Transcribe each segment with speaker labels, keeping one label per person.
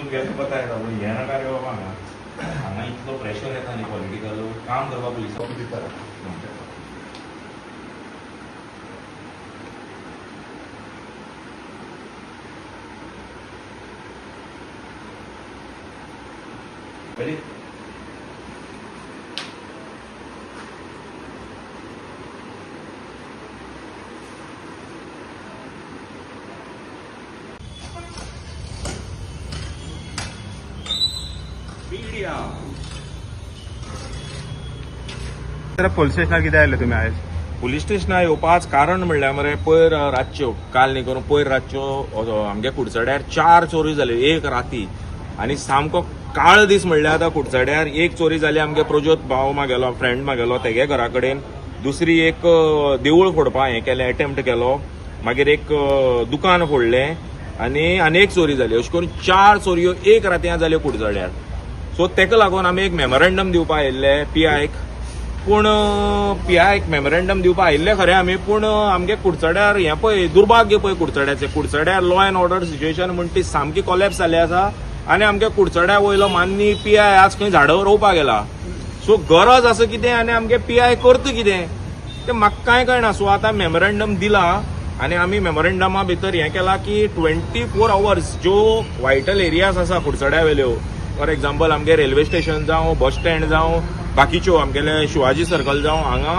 Speaker 1: तुमगे पता येता हे नाका रे बाबा हांगा इतलो प्रेशर येता न्ही पॉलिटिकल काम करपा पुलिसांक दिता Ready?
Speaker 2: पोलीस स्टेशनार कितें आयले तुमी आयज?
Speaker 1: पुलीस स्टेशनार येवपाच कारण म्हणल्यार मरे पयर रातच्यो काल न्ही करून पयर रातच्यो आमगे कुडचड्यार 4 चोरी जाल्यो एक राती आनी सामको काळ दीस म्हणल्यार आतां कुडचड्यार एक चोरी जाली आमगे प्रज्योत भाव मागेलो फ्रेंड मागेलो तेगे घरा कडेन दुसरी एक देवूळ फोडपा हें केलें अटेम्प्ट केलो मागीर एक दुकान फोडलें आनी एक चोरी जाली अशें करून 4 चोरयो एक रातयां जाल्यो कुडचड्यार सो तेका लागून आमी एक मेमोरेंडम दिवपा आयिल्ले पीआयक पूण पीआयक मेमोरेंडम दिवपा आयिल्ले खरें आमी पूण आमगे कुडचड्यार हें पळय दुर्भाग्य पळय कुडचड्यार लॉ एंड ऑर्डर सिच्युएशन म्हणटा ती सामकी कॉलेप्स जाल्ली आसा आनी आमगे कुडचड्या वयलो मान्नी पीआय आज खंय झाडावर रोवपा गेला सो गरज आसा कितें आनी आमगे पीआय करता कितें तें म्हाका कांय कळना सो आतां मेमोरेंडम दिला आनी आमी मेमोरेंडमा भितर हें केलां की 24 hours ज्यो वायटल एरियाज आसा कुडचड्या वेल्यो फॉर एग्जाम्पल आमगे रेल्वे स्टेशन जावं बस स्टँड जावं बाकीच्यो आमगेले शिवाजी सर्कल जावं हांगा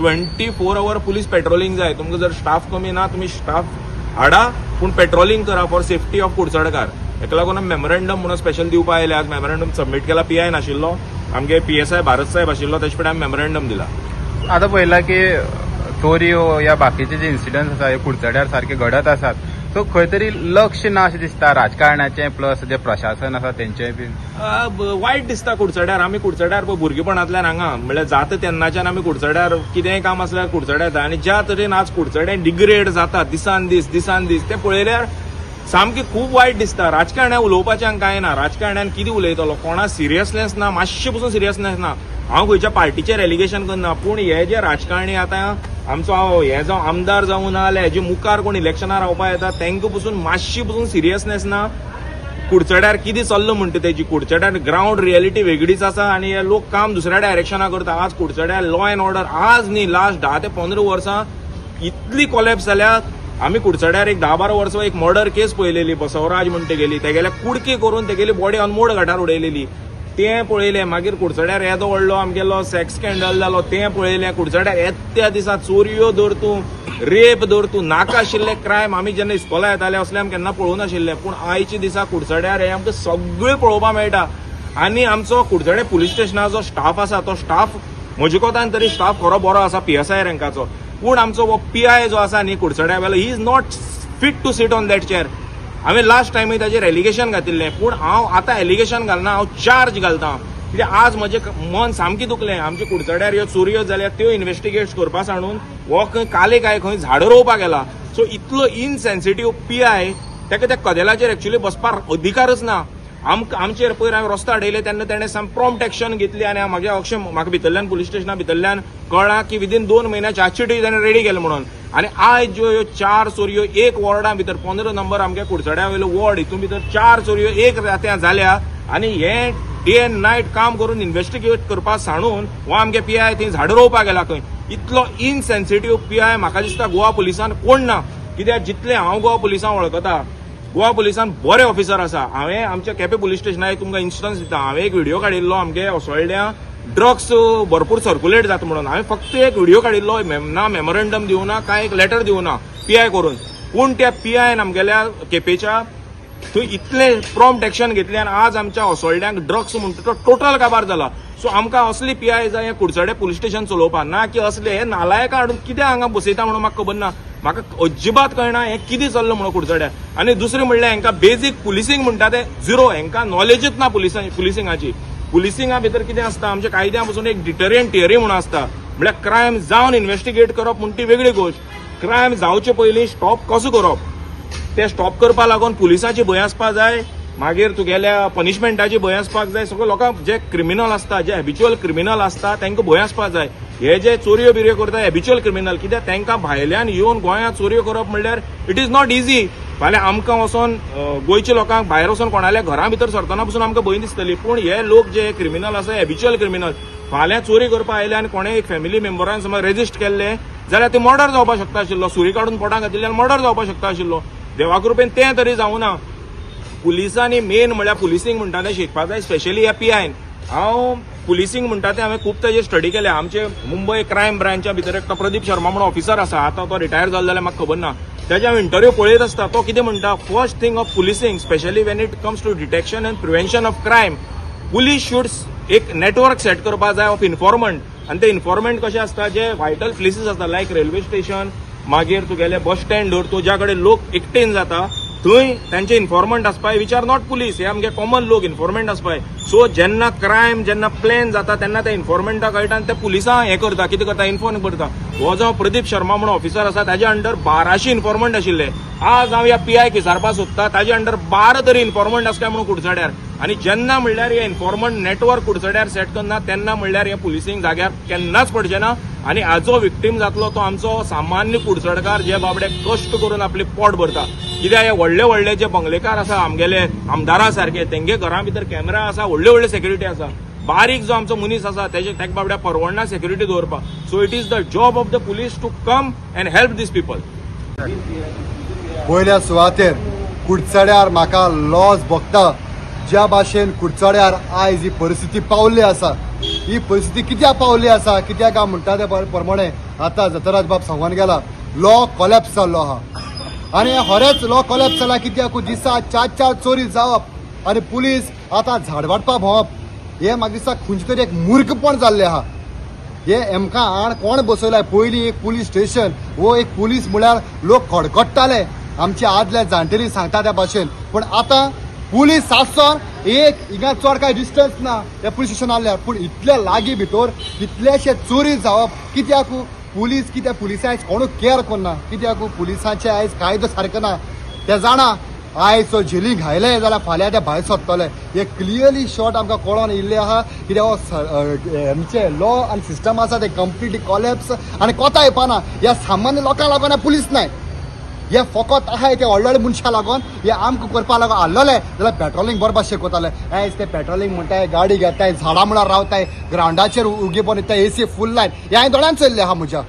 Speaker 1: 24 hour पुलीस पेट्रोलिंग जाय तुमकां जर स्टाफ कमी ना तुमी स्टाफ हाडा पूण पेट्रोलिंग करा फॉर सेफ्टी ऑफ कुडचडकार हेका लागून मेमोरेंडम म्हणून स्पेशल दिवपा आयले आज मेमोरेंडम सबमीट केला पीआय नाशिल्लो आमगे पीएसआय भारत साहेब आशिल्लो तेजे फुडें आमी मेमोरेंडम दिला
Speaker 2: आतां पळयलां की चोरयो या बाकीचे जे इन्सिडंट आसा हे कुडचड्यार सारखे घडत आसात सो खंय तरी लक्ष ना अशें दिसता राजकारणाचें प्लस जे प्रशासन आसा तेंचेय बी
Speaker 1: वायट दिसता कुडचड्यार आमी कुडचड्यार भुरगेपणांतल्यान हांगा म्हणल्यार जाता तेन्नाच्यान आमी कुडचड्यार कितेंय काम आसल्यार कुडचड्यार येता आनी ज्या तरेन आज कुडचडें डिग्रेड जाता दिसान दीस तें पळयल्यार सामकी खूब वायट दिसता राजकारण्या उलोवपाचें कांय ना राजकारण्यान कितें उलयतलो कोणा सिरियसनेस ना मातशें पसून सिरियसनेस ना हांव खंयच्या पार्टीचेर एलिगेशन करना पूण हे जे राजकारणी आतां आमचो हे जावं आमदार जावं ना जाल्यार हेजे मुखार कोण इलेक्शनार रावपा येता तांकां पसून मातशी पसून सिरियसनेस ना कुडचड्यार कितें चल्ला म्हणटा तेजी कुडचड्यार ग्राउंड रियलिटी वेगळीच आसा आनी हे लोक काम दुसऱ्या डायरेक्शना करता आज कुडचड्यार लॉ एंड ऑर्डर आज न्ही लास्ट 10 ते 15 वर्सां इतली कॉलेप्स जाल्या आमी कुडचड्यार एक 10-12 वर्सां एक मर्डर केस पळयलेली बसवराज म्हणटा गेली तेगेल्या कुडकी करून तेगेली बॉडी अनमोड घाटार उडयलेली तें पळयलें मागीर कुडचड्यार येदो व्हडलो आमगेलो सेक्स स्कॅन्डल जालो तें पळयलें कुडचड्यार येत्या दिसा चोरयो धर तूं रेप धर तूं नाका आशिल्ले क्रायम आमी जेन्ना इस्कोला येताले असले आमी केन्ना पळोवं नाशिल्ले पूण आयच्या दिसा कुडचड्यार हे आमकां सगळें पळोवपाक मेळटा आनी आमचो कुडचडे पुलीस स्टेशनाचो स्टाफ आसा तो स्टाफ म्हजे कोतान तरी स्टाफ खरो बरो आसा पीएसआय रँकाचो पूण आमचो हो पीआय जो आसा न्ही कुडचड्या वेलो he is not fit to sit on that chair हांवें लास्ट टायमी ताचेर एलिगेशन घातिल्लें पूण हांव आतां एलिगेशन घालना हांव चार्ज घालतां कित्याक आज म्हजें मन सामकें दुखलें आमचे कुडचड्यार ह्यो चोरयो जाल्यार त्यो इन्व्हेस्टिगेट करपा सांडून हो खंय काले काय खंय झाडां रोवपा गेला सो इतलो इनसेन्सिटीव पीआय ताका त्या कदेलाचेर एक्चुअली बसपाक अधिकारच ना आमचेर पयर हांवें रस्तो हाडयले तेन्ना ताणें साम प्रॉम्प्ट एक्शन घेतली आनी म्हागे अक्षय म्हाका भितरल्यान पुलीस स्टेशना भितरल्यान कळ्ळां की विदीन 2 म्हयन्या चार्जशीटूय ताणें रेडी केलें म्हणून आनी आयज ज्यो ह्यो 4 चोरयो एक वॉर्डा भितर 15 नंबर आमगे कुडचड्या वयलो वॉर्ड हितून भितर 4 चोरयो एक रात्यां जाल्या आनी हे डे एंड नायट काम करून इन्व्हेस्टिगेट करपा सांडून हो आमगे पीआय थंय झाडां रोवपा गेला खंय इतलो इनसेन्सिटीव पीआय म्हाका दिसता गोवा पुलिसान कोण ना कित्याक जितले हांव गोवा पुलिसांक वळखता गोवा पुलिसान बरे ऑफिसर आसा हांवें आमच्या केपें पुलीस स्टेशनार तुमकां इन्स्टन्स दिता हांवें एक व्हिडिओ काडिल्लो आमगे असोळड्या ड्रग्स भरपूर सर्क्युलेट जाता म्हणून हांवें फक्त एक व्हिडिओ काडिल्लो ना मेमोरेंडम दिवना काय एक लेटर दिवना पीआय करून पूण त्या पीआयन आमगेल्या केपेच्या थंय इतले प्रॉम्प्ट एक्शन घेतली आनी आज आमच्या असोळड्यांक ड्रग्स म्हणटा तो टोटल काबार जाला सो आमकां असली पीआय जाय कुडचडे पुलीस स्टेशन चलोवपा ना की असले हे नालायका हाडून कितें हांगा बसयता म्हणून म्हाका खबर ना म्हाका अजिबात कळना हें कितें चल्लां म्हणून कुडचड्या आनी दुसरें म्हणल्यार हांकां बेजीक पुलिसींग म्हणटा तें झिरो हांकां नॉलेजूच ना पुलिसिंगाची पुलिसिंगा भितर कितें आसता आमच्या कायद्या पासून एक डिटरियंट थियरी म्हणून आसता म्हळ्यार क्रायम जावन इन्व्हेस्टिगेट करप म्हणटा ती वेगळी गोश्ट क्रायम जावचे पयलीं स्टॉप कसो करप ते स्टॉप करपा लागून पुलिसाची भंय आसपा जाय मागीर तुगेल्या पनिशमेंटाची भंय आसपाक जाय सगळे लोकांक जे क्रिमिनल आसता जे हॅबिच्युअल क्रिमिनल आसता तांकां भंय आसपाक जाय हे जे चोरयो बिरयो करता हॅबिच्युअल क्रिमिनल कित्याक तांकां भायल्यान येवन गोंयांत चोरयो करप म्हणल्यार इट इज नॉट इजी फाल्यां आमकां वचोन गोंयच्या लोकांक भायर वचोन कोणाल्या घरा भितर सरतना पसून आमकां भंय दिसतली. पूण हे लोक जे क्रिमिनल आसा हॅबिच्युअल क्रिमिनल फाल्यां चोरी करपा आयले आनी कोणें एक फॅमिली मेंबरान समज रेजिस्ट केल्ले जाल्यार ते मर्डर जावपाक शकता आशिल्लो. सुरी काडून पोटांत घातिल्ल्यान मर्डर जावपाक शकता आशिल्लो. देवा कृपेन तें तरी जावना. पुलिसांनी मेन म्हळ्यार पुलिसींग म्हणटा तें शिकपा जाय, स्पेशली ह्या PIन. हांव पुलिसींग म्हणटा तें हांवें खूब ताजेर स्टडी केल्या. आमचे मुंबय क्रायम ब्रांचा भितर एक प्रदीप शर्मा म्हणून ऑफिसर आसा, आतां तो रिटायर जालो जाल्यार म्हाका खबर ना. त्याचे हांव इंटरव्यू पळयत आसता. तो कितें म्हणटा, first thing of policing specially when it comes to detection and prevention of crime, police should एक नेटवर्क सेट करपा जाय ऑफ इन्फॉर्मंट. आनी ते इन्फॉर्मंट कशें आसता, जे वायटल प्लेसीस आसता लायक रेल्वे स्टेशन, मागीर तुगेले बस स्टँड धर तूं, ज्या कडेन लोक एकटेन जाता थंय तांचे इन्फॉर्मंट आसपाय, विच आर नॉट पुलीस, हे आमगे कॉमन लोक इन्फॉर्मंट आसपाय. सो जेन्ना क्रायम जेन्ना प्लॅन जाता तेन्ना त्या इन्फॉर्मंटाक कळटा आनी ते पुलिसां हें करता, कितें करता, इन्फॉर्म करता. हो जो प्रदीप शर्मा म्हणून ऑफिसर आसा ताज्या अंडर 1200 इन्फॉर्मंट आशिल्ले. आज हांव ह्या PIक विचारपा सोदता, ताज्या अंडर 12 तरी इन्फॉर्मंट आसा काय म्हणून कुडचड्यार. आनी जेन्ना म्हणल्यार हे इन्फॉर्मंट नेटवर्क कुडचड्यार सेट करना तेन्ना म्हणल्यार हे पुलिसींग जाग्यार केन्नाच पडचे ना. आनी हाजो विक्टीम जातलो तो आमचो सामान्य कुडचडकार, जे बाबडे कश्ट करून आपले पोट भरता. कित्याक हे व्हडले व्हडले जे बंगलेकार आसा आमगेले आमदारा सारखे, तेंगे घरा भितर कॅमेरा आसा, व्हडले व्हडले सेक्युरिटी आसा. बारीक जो आमचो मनीस आसा तेका बाबड्या परवडना सेक्युरिटी दवरपाक. So it is the job of the police to come and help these people.
Speaker 3: पयल्या सुवातेर कुडचड्यार म्हाका लॉस भोगता. ज्या भाशेन कुडचड्यार आयज ही परिस्थिती पावल्ली आसा, ही परिस्थिती कित्याक पावल्ली आसा, कित्याक हांव म्हणटा ते प्रमाणे आतां जतराज बाब सांगून गेला, लॉ कॉलॅप्स जाल्लो आहा. आनी खरेंच लॉ कॉलॅप्स जाला. कित्याक दिसा 4 चोरी जावप आनी पुलीस आतां झाड वाडपा भोंवप, हे म्हाका दिसता खंयचे तरी एक मूर्खपण जाल्लें आहा. हे आमकां आड कोण बसयलाय. पयलीं एक पुलीस स्टेशन वो एक पुलीस म्हळ्यार लोक खडखडटाले, आमचे आदले जाणटेली सांगता त्या भाशेन. पूण आतां पुलीस आसोन एक हिंगा चड कांय डिस्टन्स ना त्या पुलीस स्टेशन आसल्यार. पूण इतले लागीं भितर कितलेशे चोरी जावप. कित्याक पुलीस, कित्याक पुलिसां आयज कोणूच केअर करना. कित्याक पुलिसांचे आयज कायदो सारको ना. ते जाणा आयज तो झेली घायले जाल्यार फाल्यां ते भायर सरतले. हे क्लियरली शॉर्ट आमकां कळोन येयल्ले आहा. कित्याक आमचे लॉ आनी सिस्टम आसा ते कंप्लिटली कॉलॅप्स आनी कोता येवपाना. ह्या सामान्य लोकांक लागून पुलीस नाय, हे फकत आहाय ते व्हडले व्हडले मनशां लागून. हे आमकां करपा लागून हाडलेले जाल्यार पेट्रोलिंग बरोबर शिकवताले. आयज ते पेट्रोलिंग म्हणटाय, गाडी घेताय, झाडां म्हळ्यार रावताय, ग्रावंडाचेर उगेपण येताय, AC फूल लायन. हे हांवें दोळ्यान चल्ले आहा म्हज्या.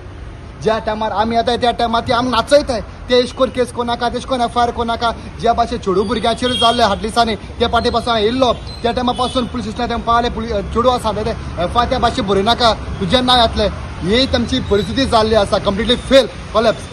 Speaker 3: ज्या टायमार आमी येताय त्या टायमार ती आमी नाचयताय. ते एश कोन केस कोनाका, तेश कोन FIR कोनाका. ज्या भाशेन चेडू भुरग्यांचेर जाल्ले हाटलिसांनी ते पाटी पासून हांव येयल्लो, त्या टायमा पासून पुलीस स्टेशनार पावले चेडू आसा ते FIR त्या भाशेन बरयनाका, तुजें नांव येतलें. ही तांची परिस्थिती जाल्ली आसा, कंप्लिटली फेल, कॉलॅप्स.